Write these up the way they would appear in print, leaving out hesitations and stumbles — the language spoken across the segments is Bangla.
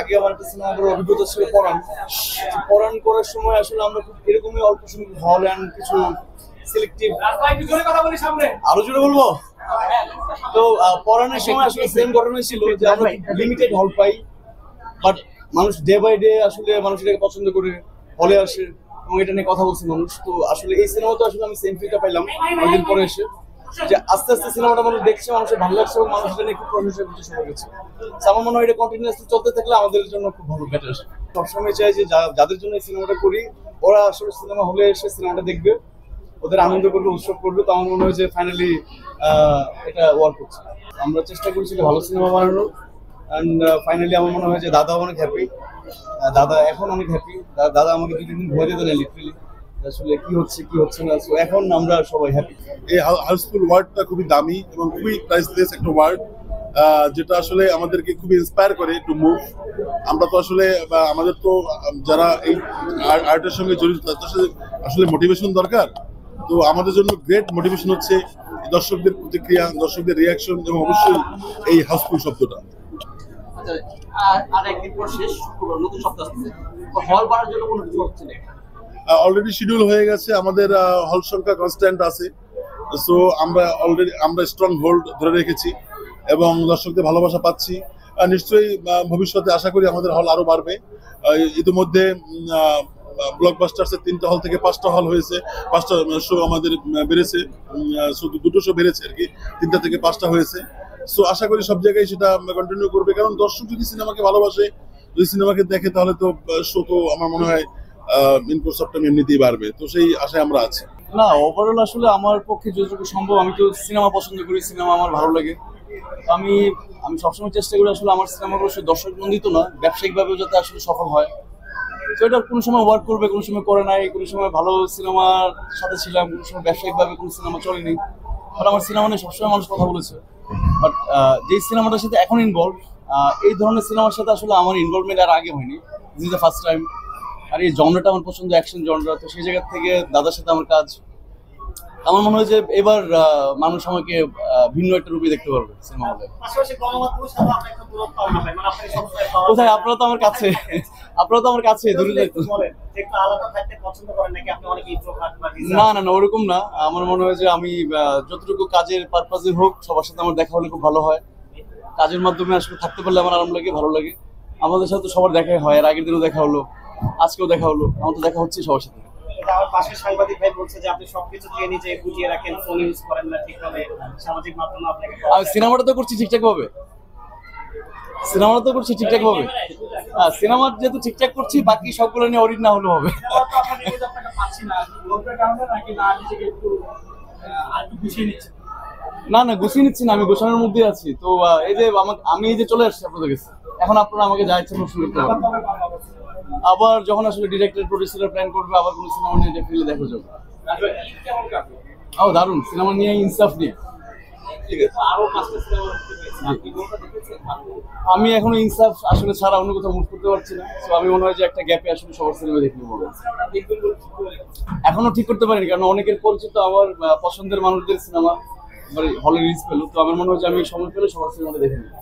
আগে আমার একটা সিনেমা করার অভিজ্ঞতা ছিল পড়ান করার সময় আসলে আমরা খুব এরকমই অল্প সংখ্যক হল অ্যান্ড কিছু সিলেক্টিভ আরো জোরে বলবো। তো পড়ানোর সময় আসলে সেম ঘটনা ছিল যে আমরা লিমিটেড হল পাই, বাট মানুষ ডে বাই ডে আসলে মানুষ এটাকে পছন্দ করে হলে আসে এবং এটা নিয়ে কথা বলছে মানুষ। তো আসলে এই সিনেমাটা আসলে আমি সেম ফিলটা পাইলাম অনেকদিন পরে এসে, যে আস্তে আস্তে সিনেমাটা মানুষ দেখছে, মানুষের ভালো লাগছে এবং মানুষ এটা নিয়ে খুব প্রশংসা করতে শুরু করেছে। আমার মনে হয় এটা কন্টিনিউয়াসলি চলতে থাকলে আমাদের জন্য খুব ভালো বেটার। সবসময় চাই যে যাদের জন্য এই সিনেমাটা করি ওরা আসলে সিনেমা হলে এসে সিনেমাটা দেখবে, ওদের আনন্দ করবে, উৎসব করবে। তো আমার মনে হয় যে ফাইনালি এটা ওয়ার্ক করছে। আমরা চেষ্টা করছি যে ভালো সিনেমা বানানোর, অ্যান্ড ফাইনালি আমার মনে হয় যে দাদা অনেক হ্যাপি, দাদা এখন অনেক হ্যাপি। দাদা আমাকে 2-3 দিন ভয় দিত না লিটারালি আসলে কি হচ্ছে না। সো এখন আমরা সবাই হ্যাপি। এই হাউসফুল ওয়ার্ডটা খুবই দামি এবং খুবই প্রাইসলেস একটা ওয়ার্ড, যেটা আসলে আমাদেরকে খুবই ইন্সপায়ার করে টু মুভ। আমরা তো আসলে আমাদের তো যারা এই আর্টের সঙ্গে জড়িত তাদের সাথে আসলে মোটিভেশন দরকার। তো আমাদের জন্য গ্রেট মোটিভেশন হচ্ছে দর্শকদের প্রতিক্রিয়া, দর্শকদের রিয়াকশন এবং অবশ্যই এই হাউসফুল শব্দটা। আর একদিন পর শেষ নতুন সপ্তাহ আসছে, হল বাড়ার জন্য কোনো কিছু হচ্ছে না? অলরেডি শিডিউল হয়ে গেছে, আমাদের হল সংখ্যা কনস্ট্যান্ট আছে। সো আমরা স্ট্রং হোল্ড ধরে রেখেছি এবং দর্শকদের ভালোবাসা পাচ্ছি। নিশ্চয়ই ভবিষ্যতে আশা করি আমাদের হল আরো বাড়বে। ইতিমধ্যে ব্লকবাস্টার্সে 3টা হল থেকে 5টা হল হয়েছে, 5টা শো আমাদের বেড়েছে, শুধু 2টো শো বেড়েছে আর কি, 3টা থেকে 5টা হয়েছে। সো আশা করি সব জায়গায় সেটা কন্টিনিউ করবে, কারণ দর্শক যদি সিনেমাকে ভালোবাসে, যদি সিনেমাকে দেখে, তাহলে তো শো তো আমার মনে হয় ইনপুট সবটা এমনিতেই বাড়বে। তো সেই আশায় আমরা আছি। না, ওভারঅল আসলে আমার পক্ষে যতটুকু সম্ভব, আমি তো সিনেমা পছন্দ করি, সিনেমা আমার ভালো লাগে। আমি সবসময় চেষ্টা করি আসলে আমার সিনেমাগুলো শুধু দর্শক নন্দিত না, ব্যবসায়িকভাবেও যাতে আসলে সফল হয়। তো এটা কোনো সময় ওয়ার্ক করবে, কোনো সময় করে নাই, কোনো সময় ভালো সিনেমার সাথে ছিলাম, কোনো সময় ব্যবসায়িকভাবে কোনো সিনেমা চলেনি। বাট আমার সিনেমা নিয়ে সবসময় মানুষ কথা বলেছে। বাট যেই সিনেমাটার সাথে এখন ইনভলভ, এই ধরনের সিনেমার সাথে আসলে আমার ইনভলভমেন্ট আর আগে হয়নি, this is the first time. আর এই জনরাটা আমার পছন্দ, অ্যাকশন জনরা। তো সেই জায়গা থেকে দাদার সাথে আমার কাজ, আমার মনে হয় যে এবার মানুষ আমাকে ভিন্ন একটা রূপে দেখতে পারবে সিনেমা হলে। কোথায়? আপনারা তো আমার কাছে দূরে যাইতো। না না না, ওরকম না। আমার মনে হয় যে আমি যতটুকু কাজের পারপাজে হোক, সবার সাথে আমার দেখা হলে খুব ভালো হয়। কাজের মাধ্যমে আসলে থাকতে পারলে আমার আরাম লাগে, ভালো লাগে। আমাদের সাথে তো সবার দেখাই হয়, আর আগের দিনও দেখা হলো, আজকেও দেখা হলো, আমার তো দেখা হচ্ছে সবার সাথে। আমার পাশের সাংবাদিক ভাই বলছে যে আপনি সবকিছু দিয়ে নিজে গুটিয়ে রাখেন, ফোন ইউজ করেন না ঠিকভাবে, সামাজিক মাধ্যমে আপনাকে। আমি সিনেমাটা তো করছি ঠিকঠাক ভাবে, সিনেমা যেহেতু ঠিকঠাক করছি, বাকি সবগুলো নিয়ে অডিট না হলেও হবে। না না, গুছিয়ে নিচ্ছি না, আমি গোছানোর মধ্যে আছি। তো এই যে আমি এই যে চলে আসছি আপনাদের কাছে, এখন আপনারা আমাকে যা ইচ্ছা প্রশ্ন করতে পারেন। আবার যখন আসলে ডিরেক্টর প্রডিউসার প্ল্যান করবে, আবার কোনো সিনেমা নিয়ে ডেফিনেটলি দেখা যাবে। দারুণ সিনেমা নিয়ে, ইনসাফ নিয়ে। আমি এখনো ইনসাফ আসলে ছাড়া অন্য কোথাও মুভ করতে পারছি না। তো আমি মনে হয় যে একটা গ্যাপে আসলে সবার সিনেমা দেখতে পাবো। এখনো ঠিক করতে পারিনি, কারণ অনেকের পরিচিত আমার পছন্দের মানুষদের সিনেমা হলে রিলিজ পেলো। তো আমার মনে হয় যে আমি সময় পেলে সবার সিনেমাটা দেখে নিই।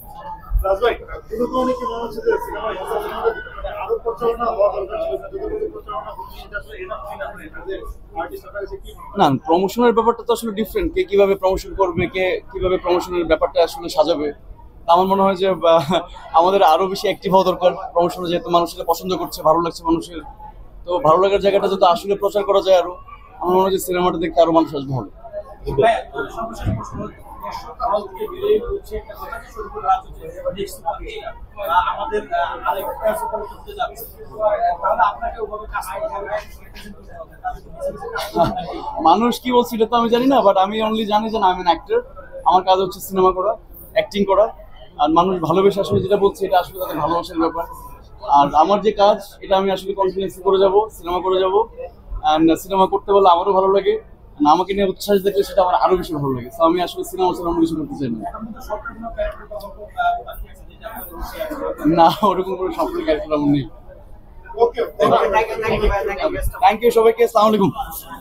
না, প্রমোশনের ব্যাপারটা তো আসলে ডিফারেন্ট। কে কিভাবে প্রমোশন করবে, কে কিভাবে প্রমোশনের ব্যাপারটা আসলে সাজাবে। আমার মনে হয় যে আমাদের আরো বেশি অ্যাক্টিভ হওয়া দরকার প্রমোশনে, যেহেতু মানুষের পছন্দ করছে, ভালো লাগছে মানুষের। তো ভালো লাগার জায়গাটা যদি আসলে প্রচার করা যায় আরো, আমার মনে হয় যে সিনেমাটা দেখতে আরো মানুষ আসবে ভালো। মানুষ কি বলছে এটা তো আমি জানি না, বাট আমি অনলি জানি যে আমি অ্যান অ্যাক্টর। আমার কাজ হচ্ছে সিনেমা করা, অ্যাক্টিং করা। আর মানুষ ভালোবেসে আসলে যেটা বলছে, এটা আসলে তাদের ভালোবাসার ব্যাপার। আর আমার যে কাজ, এটা আমি আসলে কনফিডেন্সলি করে যাব, সিনেমা করে যাব। অ্যান্ড সিনেমা করতে বললে আমারও ভালো লাগে, আমাকে নিয়ে উচ্ছ্বাস দেখলে সেটা আমার আরো বেশি ভালো লাগে। তো আমি আসলে সিনেমা ছাড়া অন্য কিছু করতে চাই না, ওরকম কোনো স্বপ্ন ক্যারেক্টার আমার নেই। থ্যাংক ইউ সবাইকে, আসসালামু আলাইকুম।